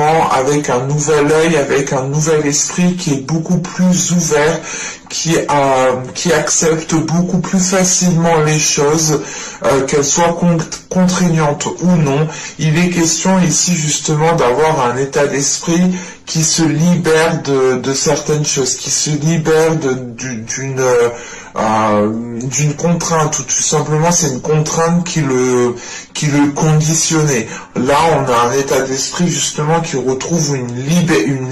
justement avec un nouvel œil, avec un nouvel esprit qui est beaucoup plus ouvert, qui accepte beaucoup plus facilement les choses, qu'elles soient contraignantes ou non. Il est question ici justement d'avoir un état d'esprit qui se libère de certaines choses, qui se libère d'une contrainte, ou tout simplement c'est une contrainte qui le conditionnait. Là on a un état d'esprit justement qui retrouve une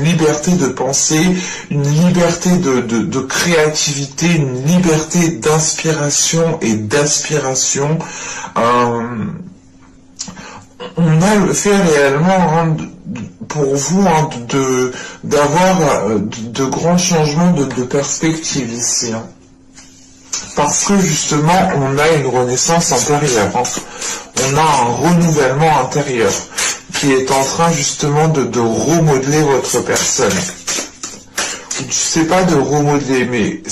liberté de penser, une liberté de créativité, une liberté d'inspiration et d'aspiration. On a le fait réellement pour vous d'avoir de grands changements de perspective ici. Parce que justement, on a une renaissance intérieure. On a un renouvellement intérieur qui est en train justement de remodeler votre personne. Je ne sais pas de remodeler, mais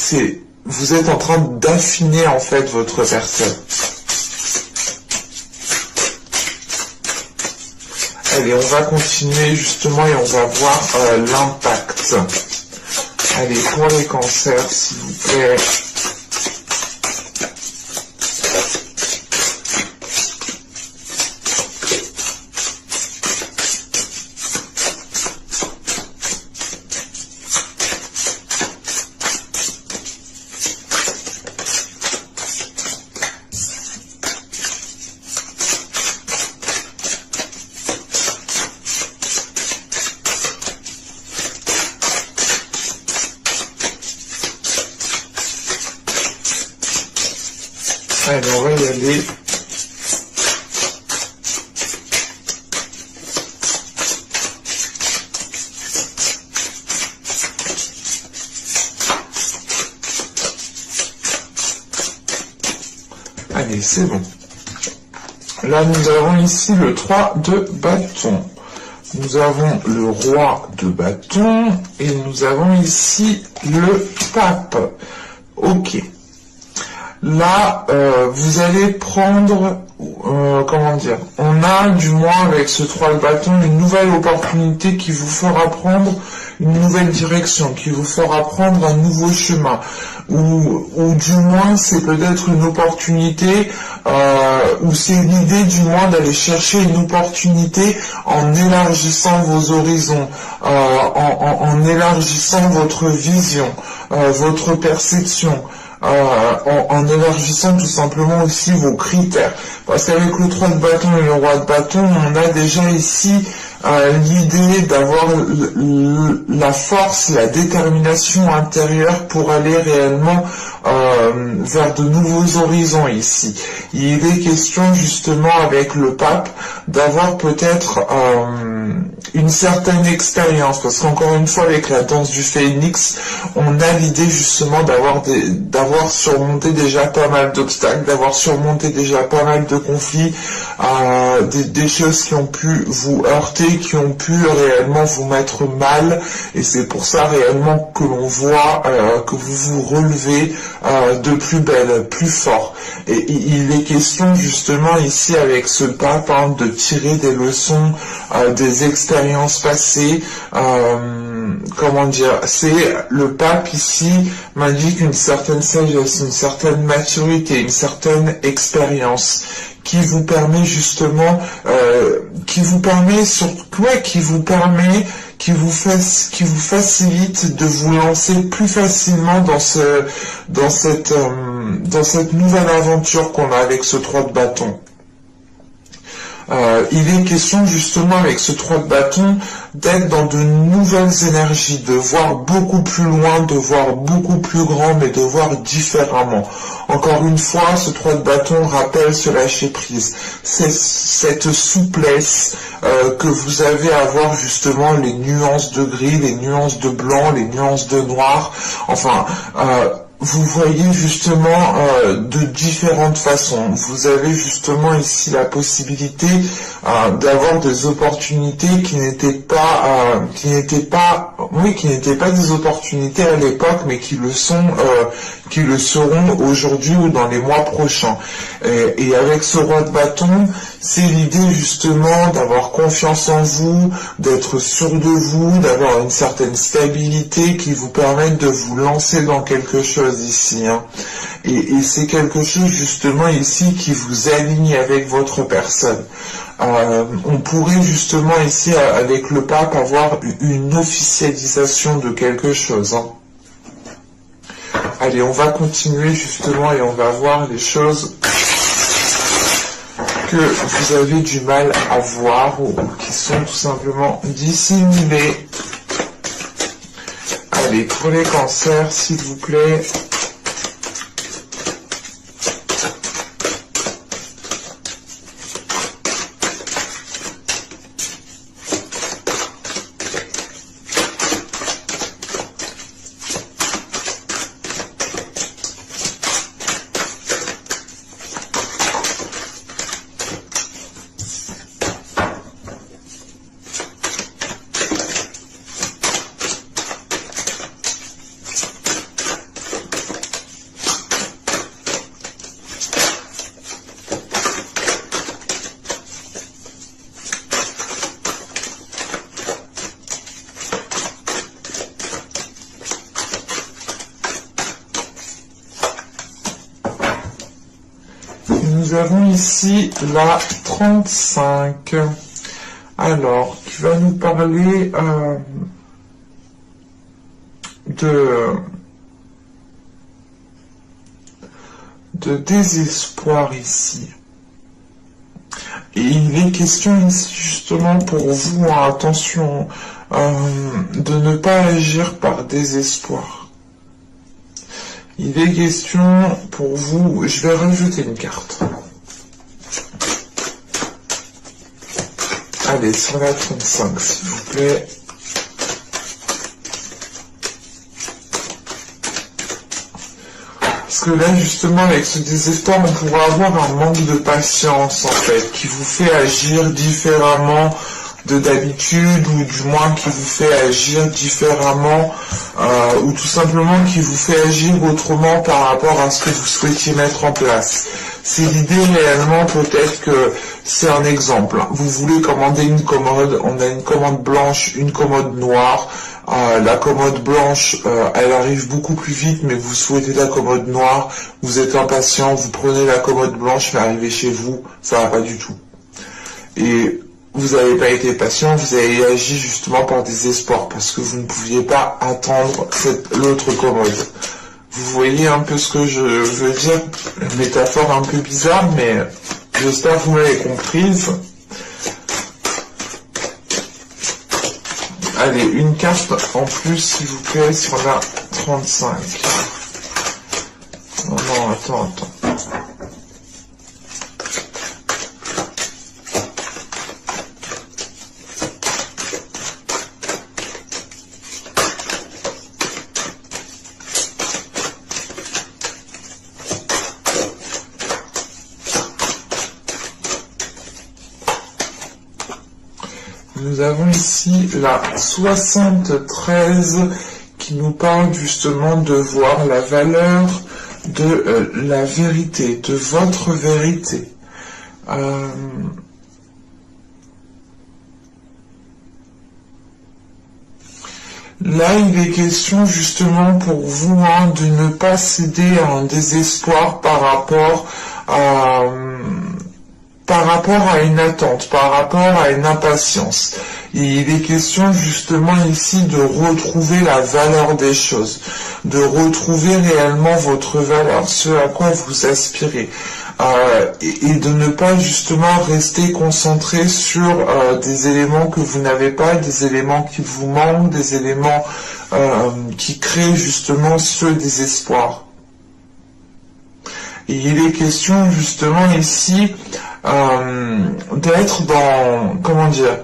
vous êtes en train d'affiner en fait votre personne. Allez, on va continuer justement et on va voir l'impact. Allez, pour les cancers, s'il vous plaît. Allez, on va y aller. Allez, c'est bon. Là, nous avons ici le 3 de bâton. Nous avons le roi de bâton et nous avons ici le pape. Ok. Là, vous allez prendre, comment dire, on a du moins avec ce 3 de bâton une nouvelle opportunité qui vous fera prendre une nouvelle direction, qui vous fera prendre un nouveau chemin, ou du moins c'est peut-être une opportunité, ou c'est l'idée du moins d'aller chercher une opportunité en élargissant vos horizons, en élargissant votre vision, votre perception. En élargissant tout simplement aussi vos critères. Parce qu'avec le 3 de bâton et le roi de bâton, on a déjà ici l'idée d'avoir la force, la détermination intérieure pour aller réellement vers de nouveaux horizons ici. Il est question justement avec le pape d'avoir peut-être une certaine expérience, parce qu'encore une fois avec la danse du phénix, on a l'idée justement d'avoir surmonté déjà pas mal d'obstacles, d'avoir surmonté déjà pas mal de conflits, des choses qui ont pu vous heurter, qui ont pu réellement vous mettre mal, et c'est pour ça réellement que l'on voit que vous vous relevez de plus belle, plus fort. Et il est question justement ici avec ce pape de tirer des leçons des expériences passées. Comment dire, c'est le pape ici m'indique une certaine sagesse, une certaine maturité, une certaine expérience qui vous permet justement, qui vous facilite de vous lancer plus facilement dans cette nouvelle aventure qu'on a avec ce 3 de bâton. Il est question justement avec ce 3 de bâton d'être dans de nouvelles énergies, de voir beaucoup plus loin, de voir beaucoup plus grand, mais de voir différemment. Encore une fois, ce 3 de bâton rappelle ce lâcher prise. C'est cette souplesse que vous avez à voir justement les nuances de gris, les nuances de blanc, les nuances de noir. Enfin, vous voyez justement de différentes façons. Vous avez justement ici la possibilité d'avoir des opportunités qui n'étaient pas des opportunités à l'époque, mais qui le sont qui le seront aujourd'hui ou dans les mois prochains. Et avec ce roi de bâton, c'est l'idée justement d'avoir confiance en vous, d'être sûr de vous, d'avoir une certaine stabilité qui vous permette de vous lancer dans quelque chose ici. Hein. Et c'est quelque chose justement ici qui vous aligne avec votre personne. On pourrait justement ici avec le pape avoir une officialisation de quelque chose. Hein. Allez, on va continuer justement et on va voir les choses que vous avez du mal à voir ou qui sont tout simplement dissimulées. Allez, pour les cancers, s'il vous plaît. Nous avons ici la 35. Alors, qui va nous parler de désespoir ici. Et il est question ici justement pour vous, hein, attention, de ne pas agir par désespoir. Il est question pour vous, je vais rajouter une carte. Allez, sur la 35, s'il vous plaît. Parce que là, justement, avec ce désespoir, on pourra avoir un manque de patience, en fait, qui vous fait agir différemment de d'habitude, ou du moins qui vous fait agir différemment, ou tout simplement qui vous fait agir autrement par rapport à ce que vous souhaitiez mettre en place. C'est l'idée réellement, peut-être que c'est un exemple. Vous voulez commander une commode, on a une commande blanche, une commode noire. La commode blanche, elle arrive beaucoup plus vite, mais vous souhaitez la commode noire, vous êtes impatient, vous prenez la commode blanche, mais arrivez chez vous, ça va pas du tout. Et vous n'avez pas été patient, vous avez agi justement par désespoir, parce que vous ne pouviez pas attendre l'autre commode. Vous voyez un peu ce que je veux dire, une métaphore un peu bizarre, mais j'espère que vous m'avez comprise. Allez, une carte en plus, s'il vous plaît, sur la 35. Non, non, attends. Nous avons ici la 73 qui nous parle justement de voir la valeur de la vérité, de votre vérité. Là, il est question justement pour vous de ne pas céder à un désespoir par rapport à une attente, par rapport à une impatience. Et il est question justement ici de retrouver la valeur des choses, de retrouver réellement votre valeur, ce à quoi vous aspirez, et de ne pas justement rester concentré sur des éléments que vous n'avez pas, des éléments qui vous manquent, des éléments qui créent justement ce désespoir. Et il est question justement ici d'être dans, comment dire,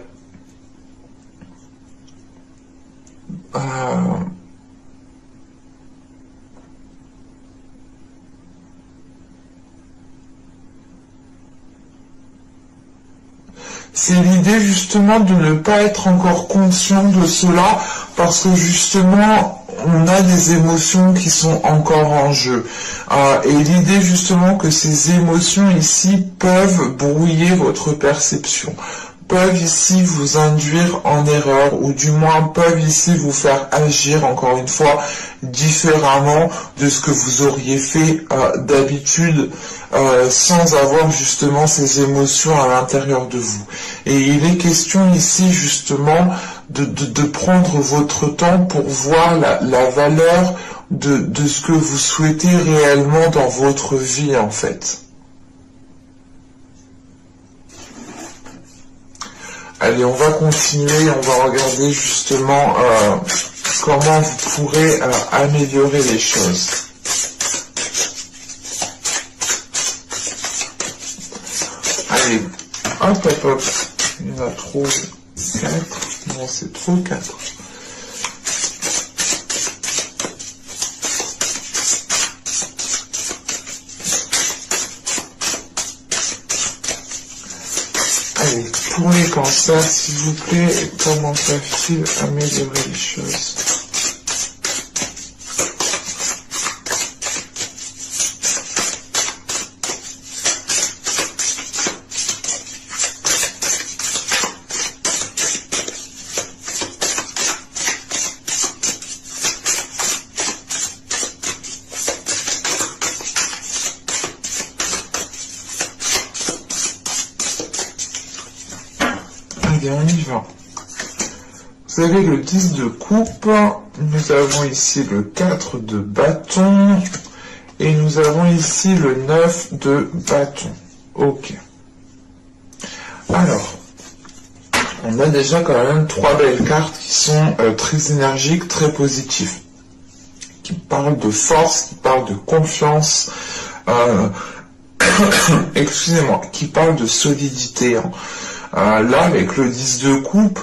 c'est l'idée justement de ne pas être encore conscient de cela, parce que justement on a des émotions qui sont encore en jeu. Et l'idée justement que ces émotions ici peuvent brouiller votre perception, peuvent ici vous induire en erreur, ou du moins peuvent ici vous faire agir, encore une fois, différemment de ce que vous auriez fait d'habitude, sans avoir justement ces émotions à l'intérieur de vous. Et il est question ici justement de prendre votre temps pour voir la valeur de ce que vous souhaitez réellement dans votre vie, en fait. Allez, on va continuer, on va regarder justement comment vous pourrez améliorer les choses. Allez, hop, hop, hop. Il y en a trop 4. Non, c'est trop 4. Allez, pour les cancers, s'il vous plaît, comment peuvent-ils améliorer les choses? Allez, on y va. Vous avez le 10 de coupe, nous avons ici le 4 de bâton, et nous avons ici le 9 de bâton. Ok. Alors, on a déjà quand même 3 belles cartes qui sont très énergiques, très positives, qui parlent de force, qui parlent de confiance, excusez-moi, qui parlent de solidité, hein. Là, avec le 10 de coupe,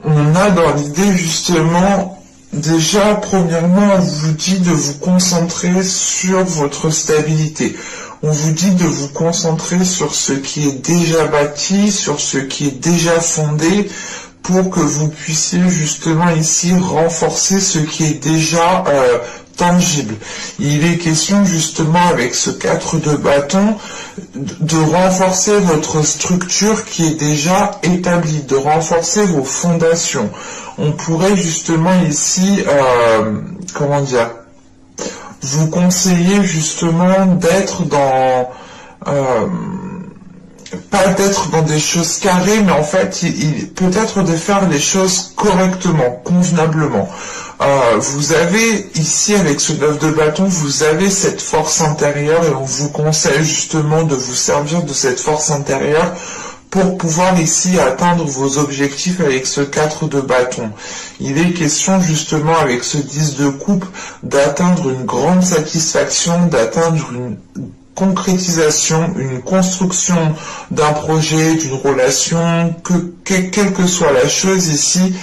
on a dans l'idée justement, déjà, premièrement, on vous dit de vous concentrer sur votre stabilité. On vous dit de vous concentrer sur ce qui est déjà bâti, sur ce qui est déjà fondé, pour que vous puissiez justement ici renforcer ce qui est déjà tangible. Il est question justement avec ce 4 de bâton de renforcer votre structure qui est déjà établie, de renforcer vos fondations. On pourrait justement ici, comment dire, vous conseiller justement d'être dans... pas d'être dans des choses carrées, mais en fait, peut-être de faire les choses correctement, convenablement. Vous avez ici, avec ce 9 de bâton, vous avez cette force intérieure et on vous conseille justement de vous servir de cette force intérieure pour pouvoir ici atteindre vos objectifs avec ce 4 de bâton. Il est question justement avec ce 10 de coupe d'atteindre une grande satisfaction, d'atteindre une concrétisation, une construction d'un projet, d'une relation, quelle que soit la chose ici,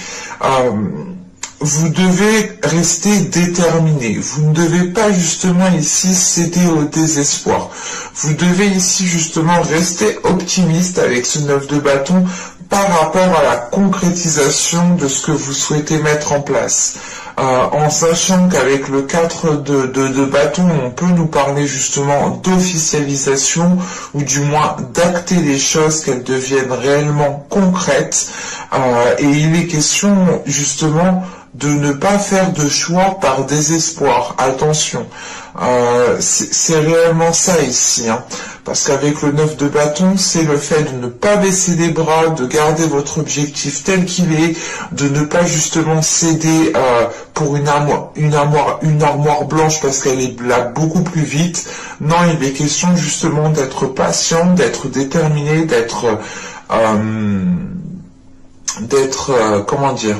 vous devez rester déterminé. Vous ne devez pas justement ici céder au désespoir. Vous devez ici justement rester optimiste avec ce 9 de bâton par rapport à la concrétisation de ce que vous souhaitez mettre en place. En sachant qu'avec le 4 de bâton, on peut nous parler justement d'officialisation, ou du moins d'acter les choses, qu'elles deviennent réellement concrètes. Et il est question justement de ne pas faire de choix par désespoir. Attention, c'est réellement ça ici, hein. Parce qu'avec le 9 de bâton, c'est le fait de ne pas baisser les bras, de garder votre objectif tel qu'il est, de ne pas justement céder pour une armoire blanche parce qu'elle est là beaucoup plus vite. Non, il est question justement d'être patient, d'être déterminé, comment dire,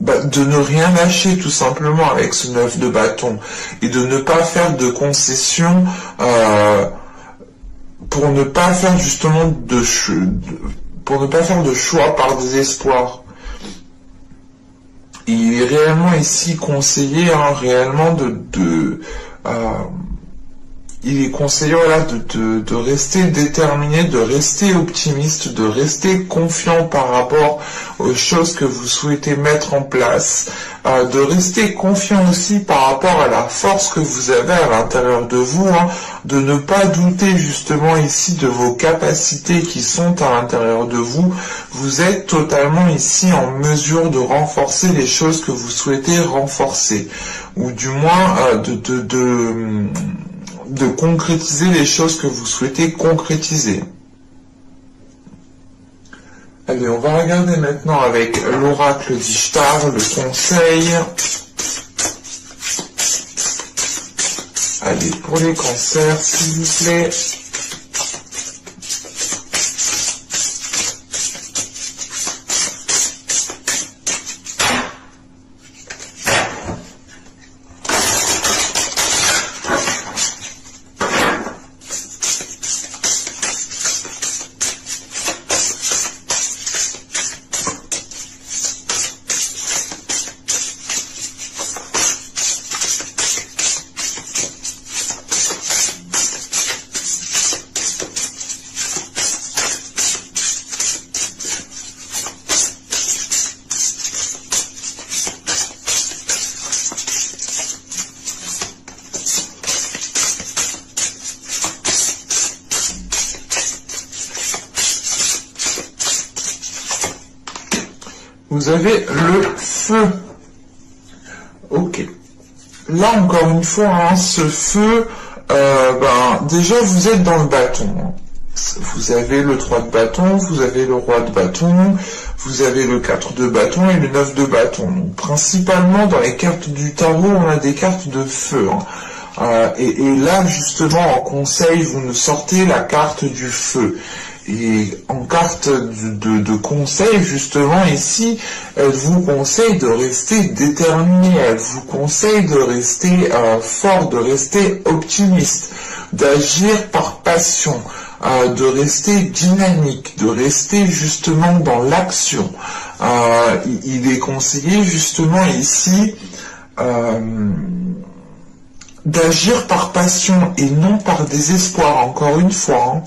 de ne rien lâcher tout simplement avec ce 9 de bâton et de ne pas faire de concessions pour ne pas faire justement pour ne pas faire de choix par désespoir. Il est réellement ici conseillé réellement il est conseillé voilà, de rester déterminé, de rester optimiste, de rester confiant par rapport aux choses que vous souhaitez mettre en place, de rester confiant aussi par rapport à la force que vous avez à l'intérieur de vous, hein, de ne pas douter justement ici de vos capacités qui sont à l'intérieur de vous. Vous êtes totalement ici en mesure de renforcer les choses que vous souhaitez renforcer, ou du moins de concrétiser les choses que vous souhaitez concrétiser. Allez, on va regarder maintenant avec l'oracle d'Ishtar, le conseil. Allez, pour les cancers, s'il vous plaît. Vous avez le feu. Ok. Là, encore une fois, hein, ce feu, déjà, vous êtes dans le bâton. Hein. Vous avez le 3 de bâton, vous avez le roi de bâton, vous avez le 4 de bâton et le 9 de bâton. Donc, principalement, dans les cartes du tarot, on a des cartes de feu. Hein. Et là, justement, en conseil, vous nous sortez la carte du feu. Et en carte de conseil, justement, ici, elle vous conseille de rester déterminé, elle vous conseille de rester fort, de rester optimiste, d'agir par passion, de rester dynamique, de rester justement dans l'action. Il est conseillé, justement, ici, d'agir par passion et non par désespoir, encore une fois. Hein.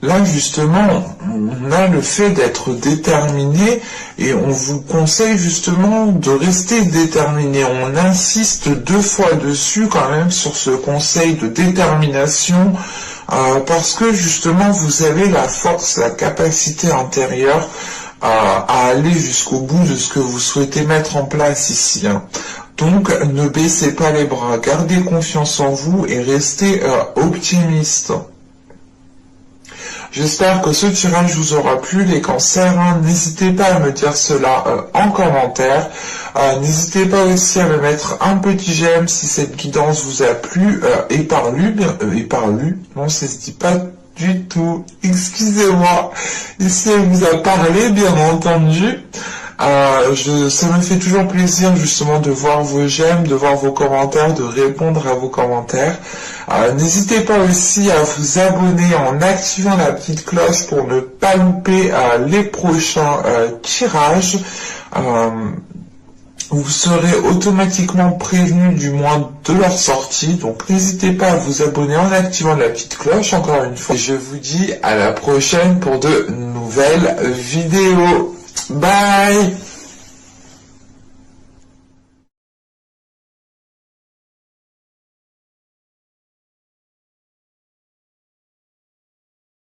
Là, justement, on a le fait d'être déterminé et on vous conseille justement de rester déterminé. On insiste 2 fois dessus quand même sur ce conseil de détermination parce que justement, vous avez la force, la capacité intérieure à aller jusqu'au bout de ce que vous souhaitez mettre en place ici. Hein. Donc, ne baissez pas les bras, gardez confiance en vous et restez optimiste. J'espère que ce tirage vous aura plu, les cancers. Hein. N'hésitez pas à me dire cela en commentaire. N'hésitez pas aussi à me mettre un petit j'aime si cette guidance vous a plu et parlu. Non, ça se dit pas du tout. Excusez-moi. Ici, elle vous a parlé, bien entendu. Ça me fait toujours plaisir justement de voir vos j'aime, de voir vos commentaires, de répondre à vos commentaires. N'hésitez pas aussi à vous abonner en activant la petite cloche pour ne pas louper les prochains tirages. Vous serez automatiquement prévenu du moins de leur sortie. Donc n'hésitez pas à vous abonner en activant la petite cloche encore une fois. Et je vous dis à la prochaine pour de nouvelles vidéos. Bye!